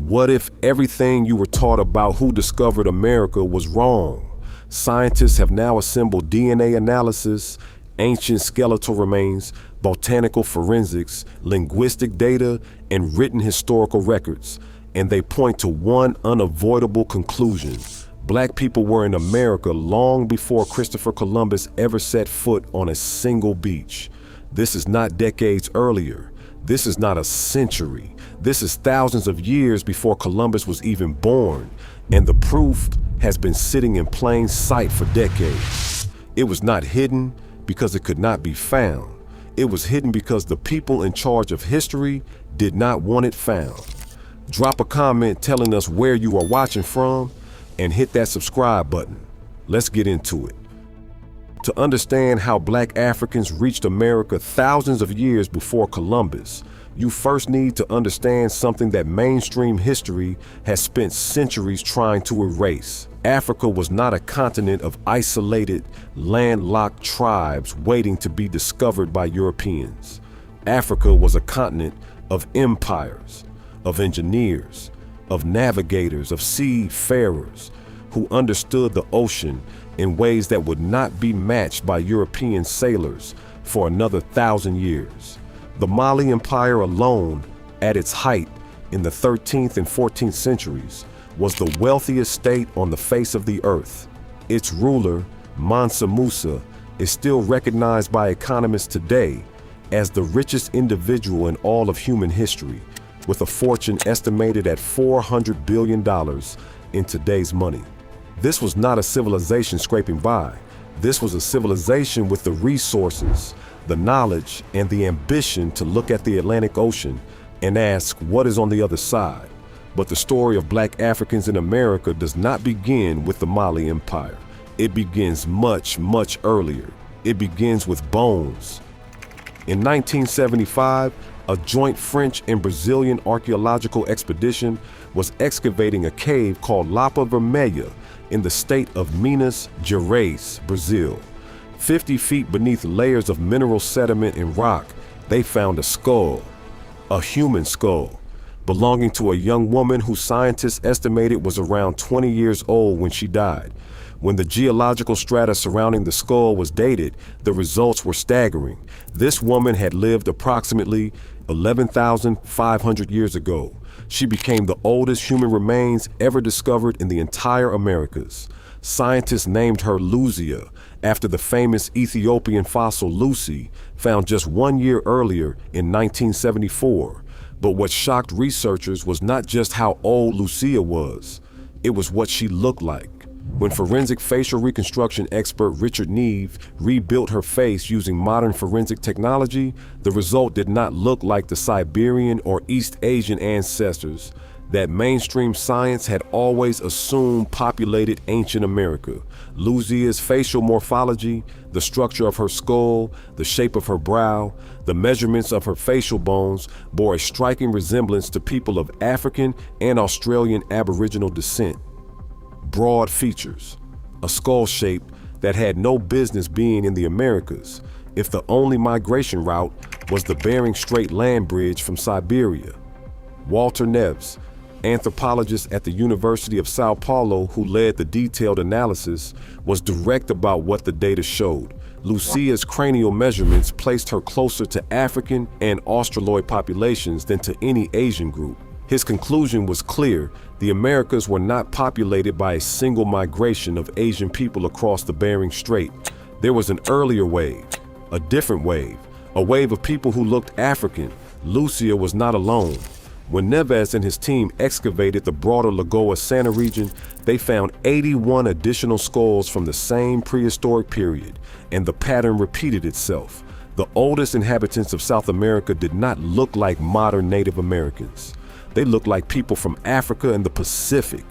What if everything you were taught about who discovered America was wrong? Scientists have now assembled DNA analysis, ancient skeletal remains, botanical forensics, linguistic data, and written historical records, and they point to one unavoidable conclusion. Black people were in America long before Christopher Columbus ever set foot on a single beach. This is not decades earlier. This is not a century. This is thousands of years before Columbus was even born, and the proof has been sitting in plain sight for decades. It was not hidden because it could not be found. It was hidden because the people in charge of history did not want it found. Drop a comment telling us where you are watching from, and hit that subscribe button. Let's get into it. To understand how Black Africans reached America thousands of years before Columbus, you first need to understand something that mainstream history has spent centuries trying to erase. Africa was not a continent of isolated, landlocked tribes waiting to be discovered by Europeans. Africa was a continent of empires, of engineers, of navigators, of seafarers who understood the ocean in ways that would not be matched by European sailors for another 1,000 years. The Mali Empire alone, at its height in the 13th and 14th centuries, was the wealthiest state on the face of the earth. Its ruler, Mansa Musa, is still recognized by economists today as the richest individual in all of human history, with a fortune estimated at $400 billion in today's money. This was not a civilization scraping by. This was a civilization with the resources, the knowledge, and the ambition to look at the Atlantic Ocean and ask what is on the other side. But the story of Black Africans in America does not begin with the Mali Empire. It begins much, much earlier. It begins with bones. In 1975, a joint French and Brazilian archaeological expedition was excavating a cave called Lapa Vermelha in the state of Minas Gerais, Brazil. 50 feet beneath layers of mineral sediment and rock, they found a skull, a human skull, belonging to a young woman who scientists estimated was around 20 years old when she died. When the geological strata surrounding the skull was dated, the results were staggering. This woman had lived approximately 11,500 years ago. She became the oldest human remains ever discovered in the entire Americas. Scientists named her Luzia after the famous Ethiopian fossil Lucy, found just 1 year earlier in 1974. But what shocked researchers was not just how old Luzia was, it was what she looked like. When forensic facial reconstruction expert Richard Neve rebuilt her face using modern forensic technology, the result did not look like the Siberian or East Asian ancestors that mainstream science had always assumed populated ancient America. Luzia's facial morphology, the structure of her skull, the shape of her brow, the measurements of her facial bones bore a striking resemblance to people of African and Australian Aboriginal descent. Broad features, a skull shape that had no business being in the Americas if the only migration route was the Bering Strait land bridge from Siberia. Walter Neves, anthropologist at the University of Sao Paulo who led the detailed analysis, was direct about what the data showed. Lucia's cranial measurements placed her closer to African and Australoid populations than to any Asian group. His conclusion was clear: the Americas were not populated by a single migration of Asian people across the Bering Strait. There was an earlier wave, a different wave, a wave of people who looked African. Luzia was not alone. When Neves and his team excavated the broader Lagoa Santa region, they found 81 additional skulls from the same prehistoric period, and the pattern repeated itself. The oldest inhabitants of South America did not look like modern Native Americans. They looked like people from Africa and the Pacific.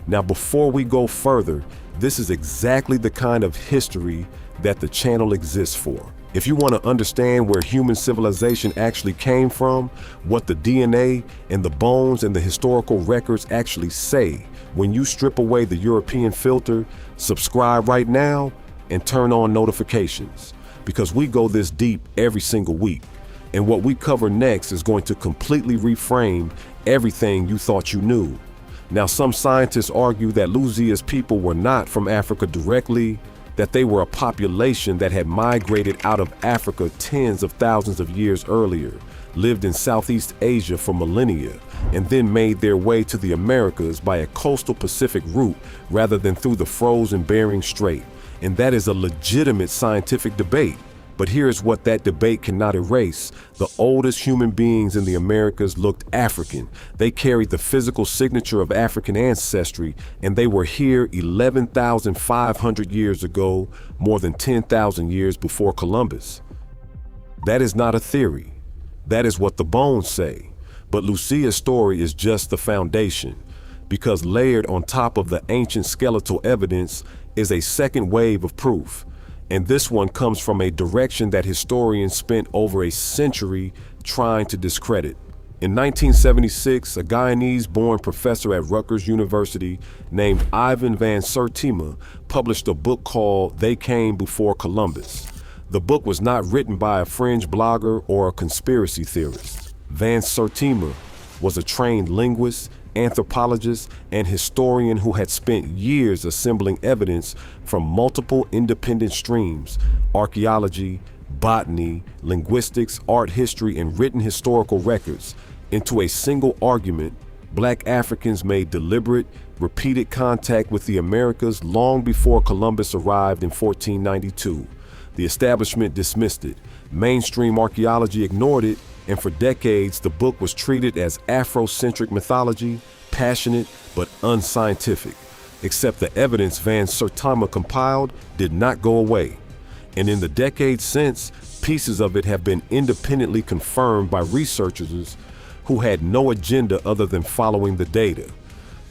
Now, before we go further, this is exactly the kind of history that the channel exists for. If you want to understand where human civilization actually came from, what the DNA and the bones and the historical records actually say, when you strip away the European filter, subscribe right now and turn on notifications, because we go this deep every single week. And what we cover next is going to completely reframe everything you thought you knew. Now, some scientists argue that Luzia's people were not from Africa directly, that they were a population that had migrated out of Africa tens of thousands of years earlier, lived in Southeast Asia for millennia, and then made their way to the Americas by a coastal Pacific route rather than through the frozen Bering Strait. And that is a legitimate scientific debate. But here's what that debate cannot erase. The oldest human beings in the Americas looked African. They carried the physical signature of African ancestry, and they were here 11,500 years ago, more than 10,000 years before Columbus. That is not a theory. That is what the bones say. But Luzia's story is just the foundation, because layered on top of the ancient skeletal evidence is a second wave of proof. And this one comes from a direction that historians spent over a century trying to discredit. In 1976, a Guyanese-born professor at Rutgers University named Ivan van Sertima published a book called They Came Before Columbus. The book was not written by a fringe blogger or a conspiracy theorist. Van Sertima was a trained linguist, anthropologist, and historian who had spent years assembling evidence from multiple independent streams: archaeology, botany, linguistics, art history, and written historical records, into a single argument. Black Africans made deliberate, repeated contact with the Americas long before Columbus arrived in 1492. The establishment dismissed it. Mainstream archaeology ignored it, and for decades the book was treated as Afrocentric mythology, passionate but unscientific. Except the evidence Van Sertima compiled did not go away. And in the decades since, pieces of it have been independently confirmed by researchers who had no agenda other than following the data.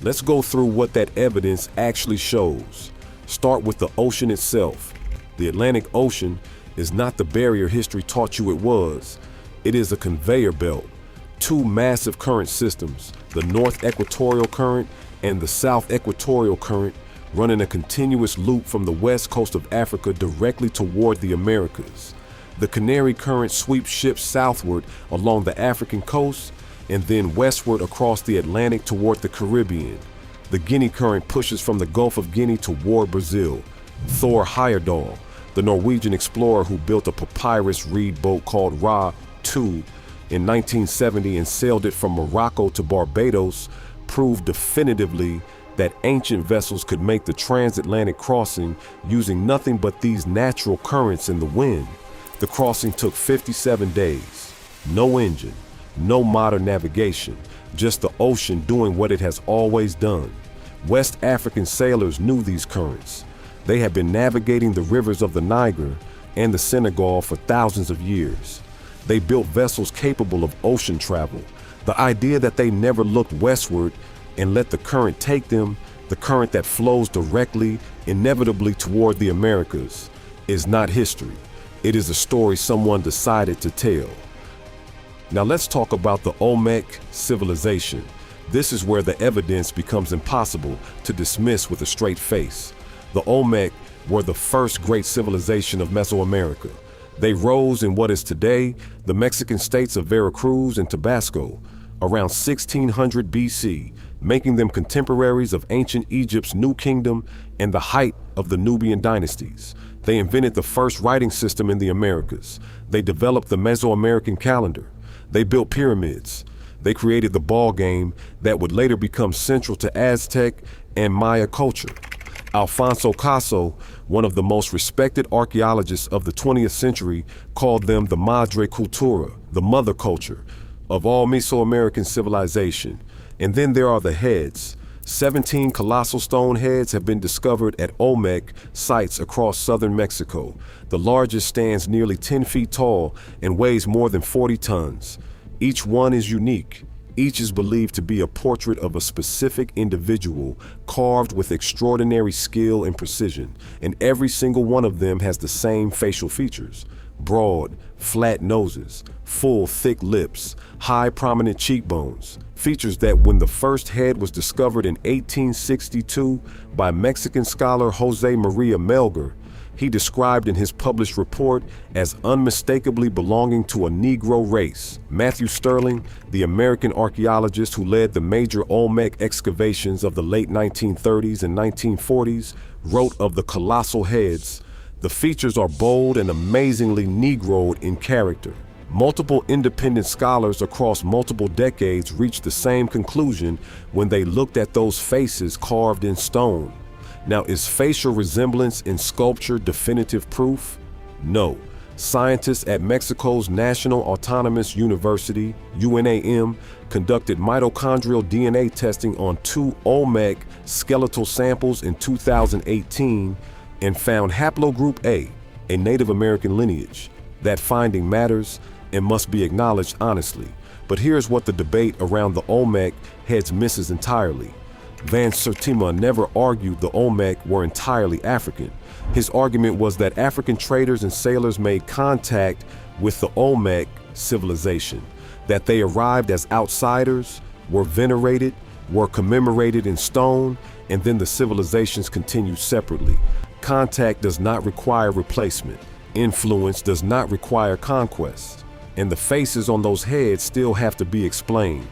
Let's go through what that evidence actually shows. Start with the ocean itself. The Atlantic Ocean is not the barrier history taught you it was. It is a conveyor belt. Two massive current systems, the North Equatorial Current and the South Equatorial Current, run in a continuous loop from the west coast of Africa directly toward the Americas. The Canary Current sweeps ships southward along the African coast and then westward across the Atlantic toward the Caribbean. The Guinea Current pushes from the Gulf of Guinea toward Brazil. Thor Heyerdahl, the Norwegian explorer who built a papyrus reed boat called Ra II in 1970 and sailed it from Morocco to Barbados, proved definitively that ancient vessels could make the transatlantic crossing using nothing but these natural currents in the wind. The crossing took 57 days. No engine, no modern navigation, just the ocean doing what it has always done. West African sailors knew these currents. They had been navigating the rivers of the Niger and the Senegal for thousands of years. They built vessels capable of ocean travel. The idea that they never looked westward and let the current take them, the current that flows directly, inevitably toward the Americas, is not history. It is a story someone decided to tell. Now let's talk about the Olmec civilization. This is where the evidence becomes impossible to dismiss with a straight face. The Olmec were the first great civilization of Mesoamerica. They rose in what is today the Mexican states of Veracruz and Tabasco around 1600 BC, making them contemporaries of ancient Egypt's New Kingdom and the height of the Nubian dynasties. They invented the first writing system in the Americas. They developed the Mesoamerican calendar. They built pyramids. They created the ball game that would later become central to Aztec and Maya culture. Alfonso Caso, one of the most respected archaeologists of the 20th century, called them the Madre Cultura, the mother culture, of all Mesoamerican civilization. And then there are the heads. 17 colossal stone heads have been discovered at Olmec sites across southern Mexico. The largest stands nearly 10 feet tall and weighs more than 40 tons. Each one is unique. Each is believed to be a portrait of a specific individual, carved with extraordinary skill and precision, and every single one of them has the same facial features: broad, flat noses, full, thick lips, high, prominent cheekbones, features that when the first head was discovered in 1862 by Mexican scholar Jose Maria Melgar, he described in his published report as unmistakably belonging to a Negro race. Matthew Sterling, the American archaeologist who led the major Olmec excavations of the late 1930s and 1940s, wrote of the colossal heads, "The features are bold and amazingly Negroid in character." Multiple independent scholars across multiple decades reached the same conclusion when they looked at those faces carved in stone. Now, is facial resemblance in sculpture definitive proof? No. Scientists at Mexico's National Autonomous University, UNAM, conducted mitochondrial DNA testing on 2 Olmec skeletal samples in 2018 and found haplogroup A, a Native American lineage. That finding matters and must be acknowledged honestly. But here's what the debate around the Olmec heads misses entirely. Van Sertima never argued the Olmec were entirely African. His argument was that African traders and sailors made contact with the Olmec civilization, that they arrived as outsiders, were venerated, were commemorated in stone, and then the civilizations continued separately. Contact does not require replacement. Influence does not require conquest. And the faces on those heads still have to be explained.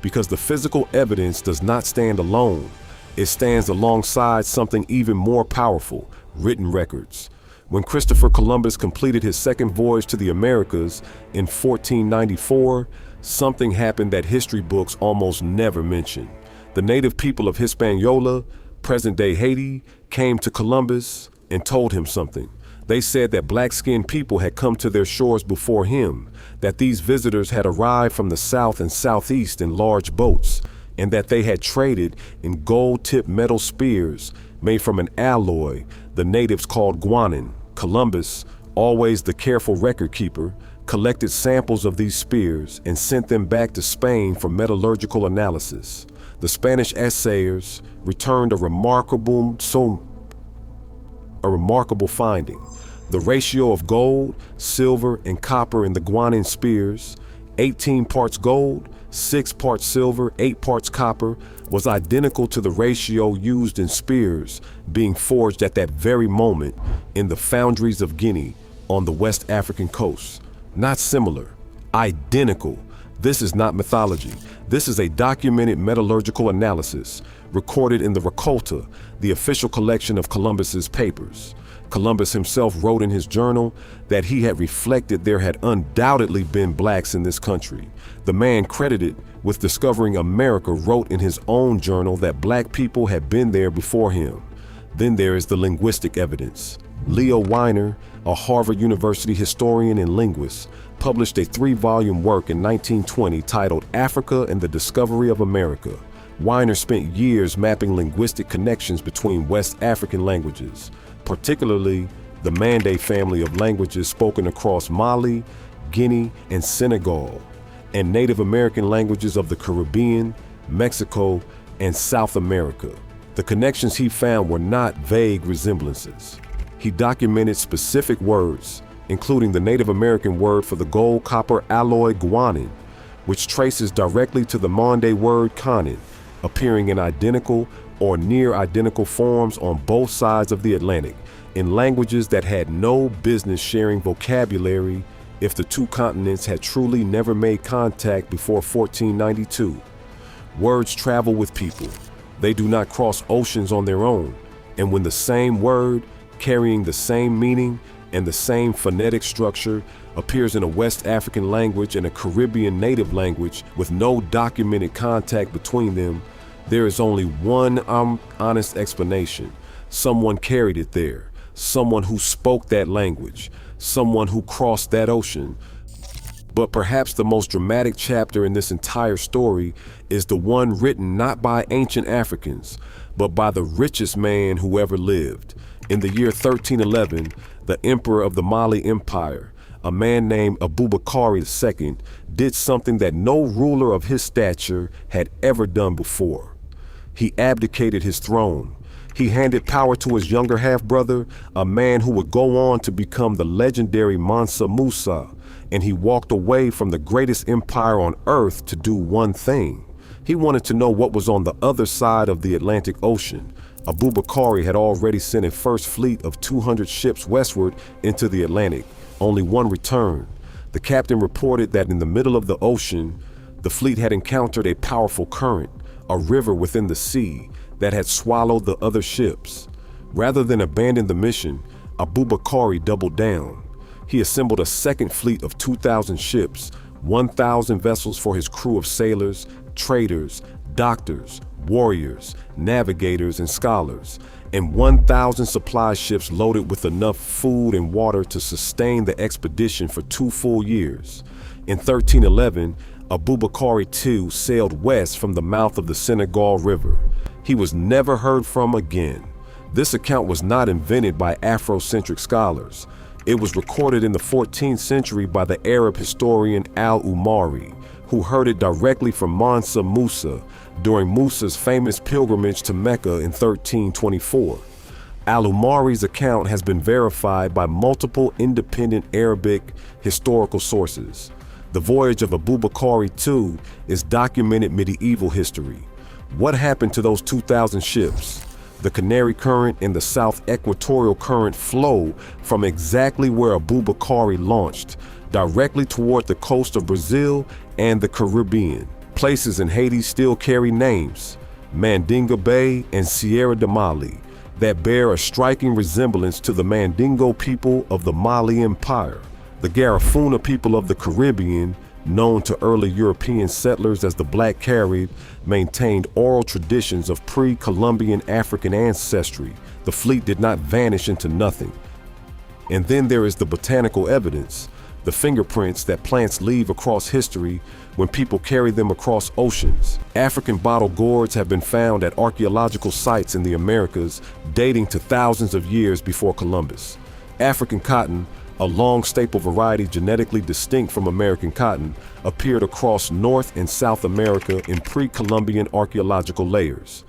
Because the physical evidence does not stand alone. It stands alongside something even more powerful, written records. When Christopher Columbus completed his second voyage to the Americas in 1494, something happened that history books almost never mention. The native people of Hispaniola, present-day Haiti, came to Columbus and told him something. They said that black-skinned people had come to their shores before him, that these visitors had arrived from the south and southeast in large boats, and that they had traded in gold-tipped metal spears made from an alloy the natives called guanin. Columbus, always the careful record keeper, collected samples of these spears and sent them back to Spain for metallurgical analysis. The Spanish assayers returned a remarkable finding. The ratio of gold, silver, and copper in the guanin spears, 18 parts gold, 6 parts silver, 8 parts copper, was identical to the ratio used in spears being forged at that very moment in the foundries of Guinea on the West African coast. Not similar, identical. This is not mythology. This is a documented metallurgical analysis recorded in the Recolta, the official collection of Columbus's papers. Columbus himself wrote in his journal that he had reflected there had undoubtedly been blacks in this country. The man credited with discovering America wrote in his own journal that black people had been there before him. Then there is the linguistic evidence. Leo Weiner, a Harvard University historian and linguist, published a 3-volume work in 1920 titled Africa and the Discovery of America. Weiner spent years mapping linguistic connections between West African languages, particularly the Mande family of languages spoken across Mali, Guinea, and Senegal, and Native American languages of the Caribbean, Mexico, and South America. The connections he found were not vague resemblances. He documented specific words, including the Native American word for the gold-copper alloy guanin, which traces directly to the Mande word conin, appearing in identical or near identical forms on both sides of the Atlantic, in languages that had no business sharing vocabulary if the two continents had truly never made contact before 1492. Words travel with people. They do not cross oceans on their own, and when the same word, carrying the same meaning and the same phonetic structure, appears in a West African language and a Caribbean native language with no documented contact between them, there is only one honest explanation. Someone carried it there, someone who spoke that language, someone who crossed that ocean. But perhaps the most dramatic chapter in this entire story is the one written not by ancient Africans, but by the richest man who ever lived. In the year 1311, the emperor of the Mali Empire, a man named Abubakari II, did something that no ruler of his stature had ever done before. He abdicated his throne. He handed power to his younger half-brother, a man who would go on to become the legendary Mansa Musa, and he walked away from the greatest empire on earth to do one thing. He wanted to know what was on the other side of the Atlantic Ocean, Abubakari had already sent a first fleet of 200 ships westward into the Atlantic. Only one returned. The captain reported that in the middle of the ocean, the fleet had encountered a powerful current, a river within the sea that had swallowed the other ships. Rather than abandon the mission, Abubakari doubled down. He assembled a second fleet of 2,000 ships, 1,000 vessels for his crew of sailors, traders, doctors, warriors, navigators, and scholars, and 1,000 supply ships loaded with enough food and water to sustain the expedition for 2 full years. In 1311, Abubakari II sailed west from the mouth of the Senegal River. He was never heard from again. This account was not invented by Afrocentric scholars. It was recorded in the 14th century by the Arab historian Al-Umari, who heard it directly from Mansa Musa during Musa's famous pilgrimage to Mecca in 1324. Al-Umari's account has been verified by multiple independent Arabic historical sources. The voyage of Abubakari II is documented medieval history. What happened to those 2,000 ships? The Canary Current and the South Equatorial Current flow from exactly where Abubakari launched, directly toward the coast of Brazil and the Caribbean. Places in Haiti still carry names, Mandinga Bay and Sierra de Mali, that bear a striking resemblance to the Mandingo people of the Mali Empire. The Garifuna people of the Caribbean, known to early European settlers as the Black Carib, maintained oral traditions of pre-Columbian African ancestry. The fleet did not vanish into nothing. And then there is the botanical evidence, the fingerprints that plants leave across history when people carry them across oceans. African bottle gourds have been found at archaeological sites in the Americas dating to thousands of years before Columbus. African cotton, a long staple variety genetically distinct from American cotton, appeared across North and South America in pre-Columbian archaeological layers.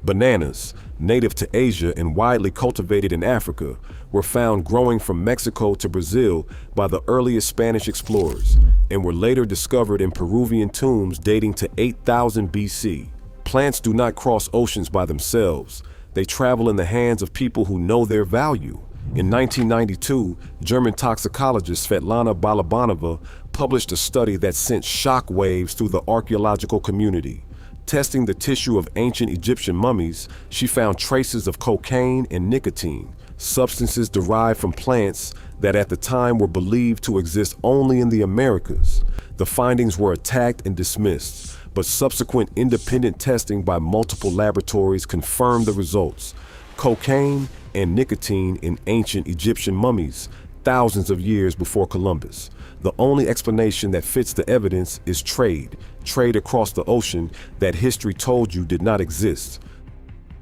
Bananas, native to Asia and widely cultivated in Africa, were found growing from Mexico to Brazil by the earliest Spanish explorers and were later discovered in Peruvian tombs dating to 8,000 BC. Plants do not cross oceans by themselves. They travel in the hands of people who know their value. In 1992, German toxicologist Svetlana Balabanova published a study that sent shock waves through the archaeological community. Testing the tissue of ancient Egyptian mummies, she found traces of cocaine and nicotine, substances derived from plants that at the time were believed to exist only in the Americas. The findings were attacked and dismissed, but subsequent independent testing by multiple laboratories confirmed the results. Cocaine and nicotine in ancient Egyptian mummies, thousands of years before Columbus. The only explanation that fits the evidence is trade across the ocean that history told you did not exist.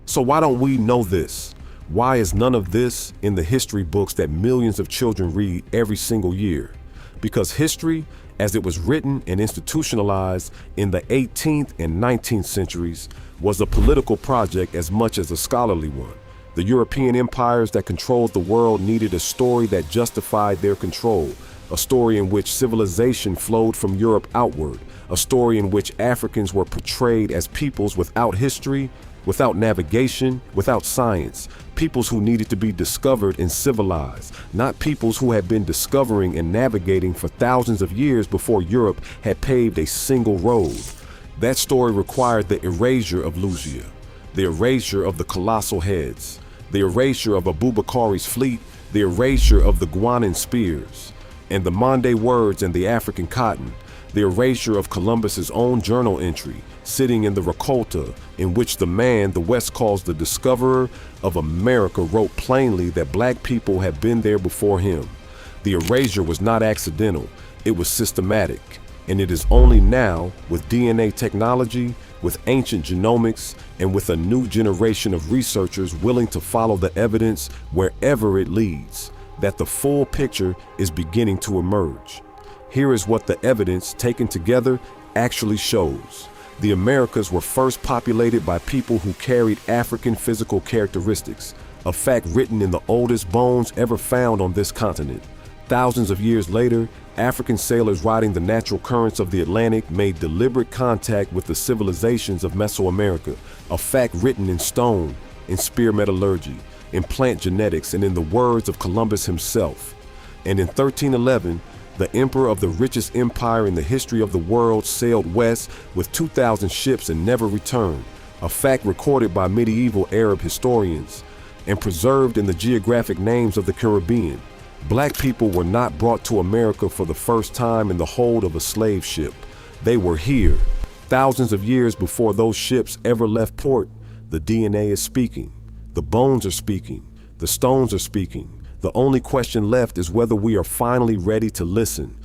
So why don't we know this? Why is none of this in the history books that millions of children read every single year? Because history, as it was written and institutionalized in the 18th and 19th centuries, was a political project as much as a scholarly one. The European empires that controlled the world needed a story that justified their control, a story in which civilization flowed from Europe outward, a story in which Africans were portrayed as peoples without history, without navigation, without science, peoples who needed to be discovered and civilized, not peoples who had been discovering and navigating for thousands of years before Europe had paved a single road. That story required the erasure of Luzia, the erasure of the colossal heads, the erasure of Abubakari's fleet, the erasure of the Guanan spears, and the Mande words and the African cotton, the erasure of Columbus's own journal entry, sitting in the Recolta, in which the man the West calls the discoverer of America wrote plainly that black people had been there before him. The erasure was not accidental, it was systematic, and it is only now, with DNA technology, with ancient genomics, and with a new generation of researchers willing to follow the evidence wherever it leads, that the full picture is beginning to emerge. Here is what the evidence, taken together, actually shows. The Americas were first populated by people who carried African physical characteristics, a fact written in the oldest bones ever found on this continent. Thousands of years later, African sailors riding the natural currents of the Atlantic made deliberate contact with the civilizations of Mesoamerica, a fact written in stone, in spear metallurgy, in plant genetics, and in the words of Columbus himself. And in 1311, the emperor of the richest empire in the history of the world sailed west with 2,000 ships and never returned, a fact recorded by medieval Arab historians and preserved in the geographic names of the Caribbean. Black people were not brought to America for the first time in the hold of a slave ship. They were here. Thousands of years before those ships ever left port. The DNA is speaking. The bones are speaking. The stones are speaking. The only question left is whether we are finally ready to listen.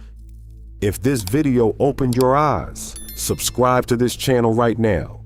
If this video opened your eyes, subscribe to this channel right now.